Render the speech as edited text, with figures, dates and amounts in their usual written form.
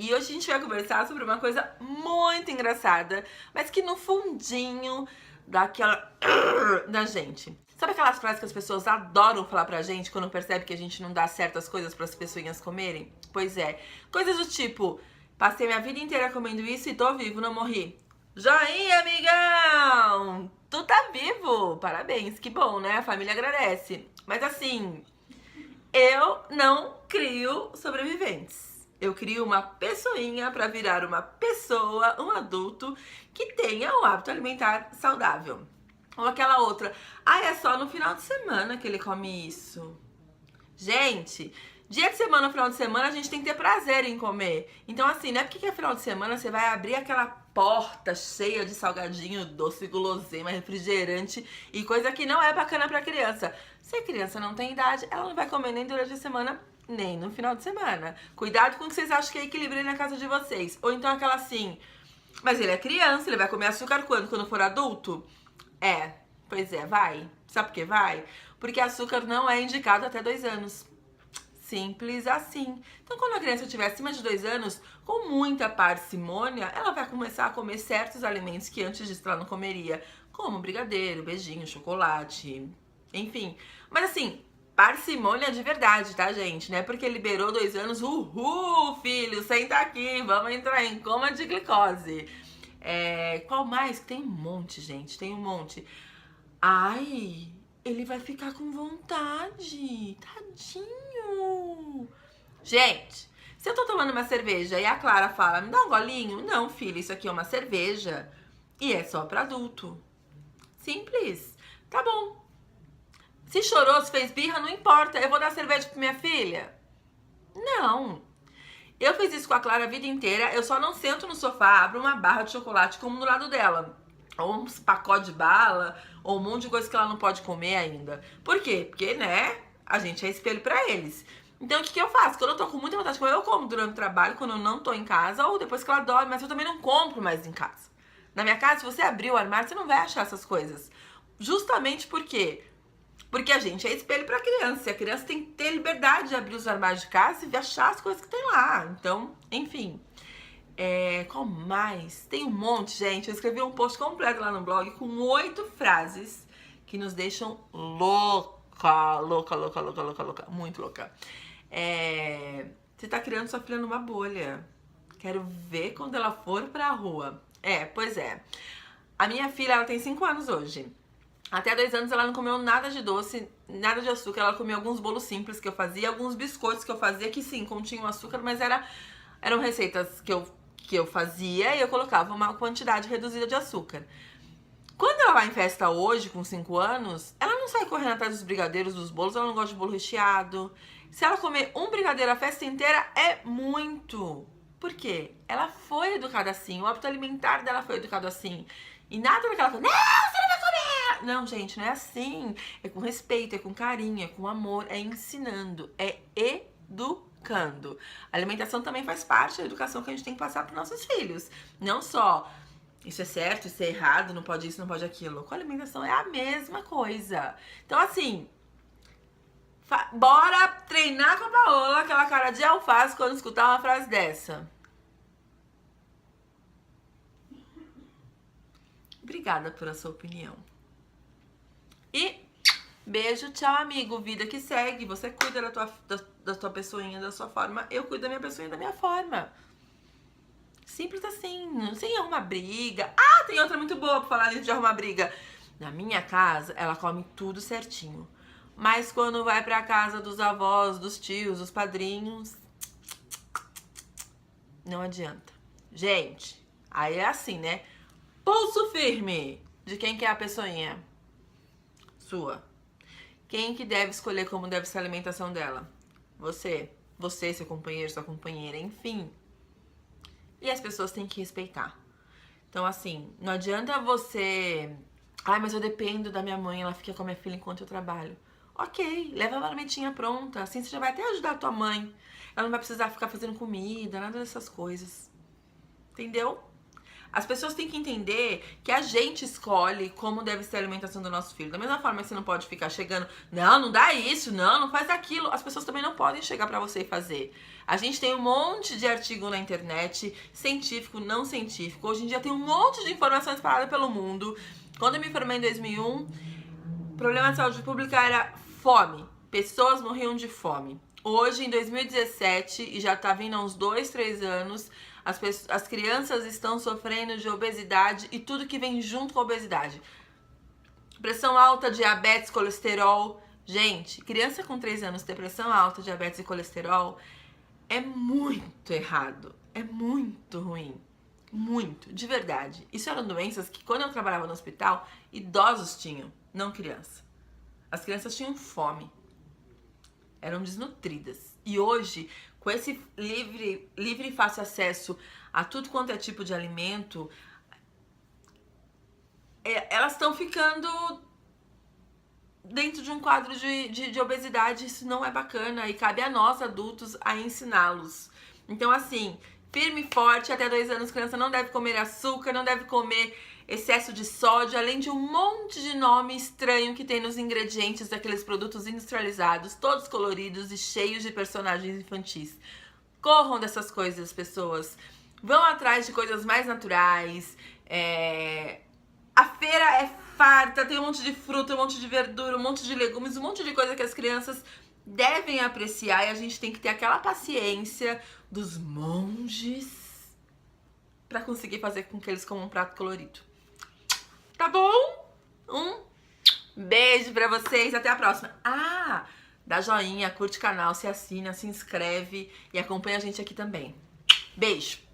E hoje a gente vai conversar sobre uma coisa muito engraçada, mas que no fundinho dá aquela da gente. Sabe aquelas frases que as pessoas adoram falar pra gente quando percebe que a gente não dá certas coisas pras pessoinhas comerem? Pois é, coisas do tipo, passei minha vida inteira comendo isso e tô vivo, não morri. Joinha, amigão! Tu tá vivo! Parabéns, que bom, né? A família agradece. Mas assim, eu não crio sobreviventes. Eu crio uma pessoinha pra virar uma pessoa, um adulto que tenha um hábito alimentar saudável. Ou aquela outra, é só no final de semana que ele come isso. Gente, dia de semana, no final de semana, a gente tem que ter prazer em comer. Então, assim, não é porque que é final de semana você vai abrir aquela porta cheia de salgadinho, doce, guloseima, refrigerante e coisa que não é bacana pra criança. Se a criança não tem idade, ela não vai comer nem durante a semana, nem no final de semana. Cuidado com o que vocês acham que é equilíbrio na casa de vocês. Ou então aquela assim, mas ele é criança, ele vai comer açúcar quando? Quando for adulto? Pois é, vai. Sabe por que vai? Porque açúcar não é indicado até 2 anos. Simples assim. Então, quando a criança tiver acima de 2 anos, com muita parcimônia, ela vai começar a comer certos alimentos que antes disso ela não comeria, como brigadeiro, beijinho, chocolate, enfim. Mas assim, parcimônia de verdade, tá, gente? Não é porque liberou 2 anos, uhul, filho, senta aqui, vamos entrar em coma de glicose. Qual mais? Tem um monte, gente, tem um monte. Ai, ele vai ficar com vontade. Tadinho. Gente, se eu tô tomando uma cerveja e a Clara fala, me dá um golinho? Não, filha, isso aqui é uma cerveja. E é só pra adulto. Simples. Tá bom. Se chorou, se fez birra, não importa. Eu vou dar cerveja pra minha filha? Não. Eu fiz isso com a Clara a vida inteira. Eu só não sento no sofá, abro uma barra de chocolate como do lado dela. Ou um pacote de bala, ou um monte de coisa que ela não pode comer ainda. Por quê? Porque, né, a gente é espelho pra eles. Então, o que eu faço? Quando eu tô com muita vontade de comer, eu como durante o trabalho, quando eu não tô em casa, ou depois que ela dorme, mas eu também não compro mais em casa. Na minha casa, se você abrir o armário, você não vai achar essas coisas. Justamente por quê? Porque a gente é espelho pra criança, e a criança tem que ter liberdade de abrir os armários de casa e achar as coisas que tem lá. Então, enfim... qual mais? Tem um monte, gente. Eu escrevi um post completo lá no blog com 8 frases que nos deixam louca, louca, louca, louca, louca, louca, muito louca. Você tá criando sua filha numa bolha. Quero ver quando ela for pra rua. Pois é. A minha filha, ela tem 5 anos hoje. Até 2 anos ela não comeu nada de doce, nada de açúcar. Ela comeu alguns bolos simples que eu fazia, alguns biscoitos que eu fazia, que sim, continham açúcar, mas eram receitas que eu fazia e eu colocava uma quantidade reduzida de açúcar. Quando ela vai em festa hoje, com 5 anos, ela não sai correndo atrás dos brigadeiros, dos bolos, ela não gosta de bolo recheado. Se ela comer um brigadeiro a festa inteira, é muito. Por quê? Ela foi educada assim, o hábito alimentar dela foi educado assim. E nada daquela coisa, não, você não vai comer! Não, gente, não é assim. É com respeito, é com carinho, é com amor, é ensinando, é educando. A alimentação também faz parte da educação que a gente tem que passar para nossos filhos. Não só isso é certo, isso é errado, não pode isso, não pode aquilo. Com a alimentação é a mesma coisa. Então, assim, bora treinar com a Paola aquela cara de alface quando escutar uma frase dessa. Obrigada pela sua opinião. E beijo, tchau, amigo. Vida que segue. Você cuida da tua pessoinha da sua forma. Eu cuido da minha pessoinha da minha forma. Simples assim. Sem arrumar briga. Tem outra muito boa pra falar de arrumar briga. Na minha casa, ela come tudo certinho. Mas quando vai pra casa dos avós, dos tios, dos padrinhos, não adianta. Gente, aí é assim, né? Pulso firme. De quem que é a pessoinha? Sua. Quem que deve escolher como deve ser a alimentação dela? Você. Você, seu companheiro, sua companheira, enfim. E as pessoas têm que respeitar. Então, assim, não adianta você... mas eu dependo da minha mãe, ela fica com a minha filha enquanto eu trabalho. Ok, leva a marmitinha pronta. Assim você já vai até ajudar a tua mãe. Ela não vai precisar ficar fazendo comida, nada dessas coisas. Entendeu? As pessoas têm que entender que a gente escolhe como deve ser a alimentação do nosso filho. Da mesma forma que você não pode ficar chegando, não dá isso, não faz aquilo. As pessoas também não podem chegar pra você e fazer. A gente tem um monte de artigo na internet, científico, não científico. Hoje em dia tem um monte de informação espalhada pelo mundo. Quando eu me formei em 2001, o problema de saúde pública era fome. Pessoas morriam de fome. Hoje, em 2017, e já tá vindo há uns 2, 3 anos, as crianças estão sofrendo de obesidade e tudo que vem junto com a obesidade. Pressão alta, diabetes, colesterol. Gente, criança com 3 anos ter pressão alta, diabetes e colesterol é muito errado. É muito ruim. Muito, de verdade. Isso eram doenças que, quando eu trabalhava no hospital, idosos tinham, não criança. As crianças tinham fome. Eram desnutridas. E hoje, com esse livre e fácil acesso a tudo quanto é tipo de alimento, elas estão ficando dentro de um quadro de obesidade. Isso não é bacana e cabe a nós, adultos, a ensiná-los. Então, assim, firme e forte, até 2 anos, criança não deve comer açúcar, não deve comer excesso de sódio, além de um monte de nome estranho que tem nos ingredientes daqueles produtos industrializados, todos coloridos e cheios de personagens infantis. Corram dessas coisas, pessoas. Vão atrás de coisas mais naturais. A feira é farta, tem um monte de fruta, um monte de verdura, um monte de legumes, um monte de coisa que as crianças devem apreciar, e a gente tem que ter aquela paciência dos monges pra conseguir fazer com que eles comam um prato colorido. Tá bom? Um beijo pra vocês, até a próxima. Dá joinha, curte o canal, se assina, se inscreve e acompanha a gente aqui também. Beijo!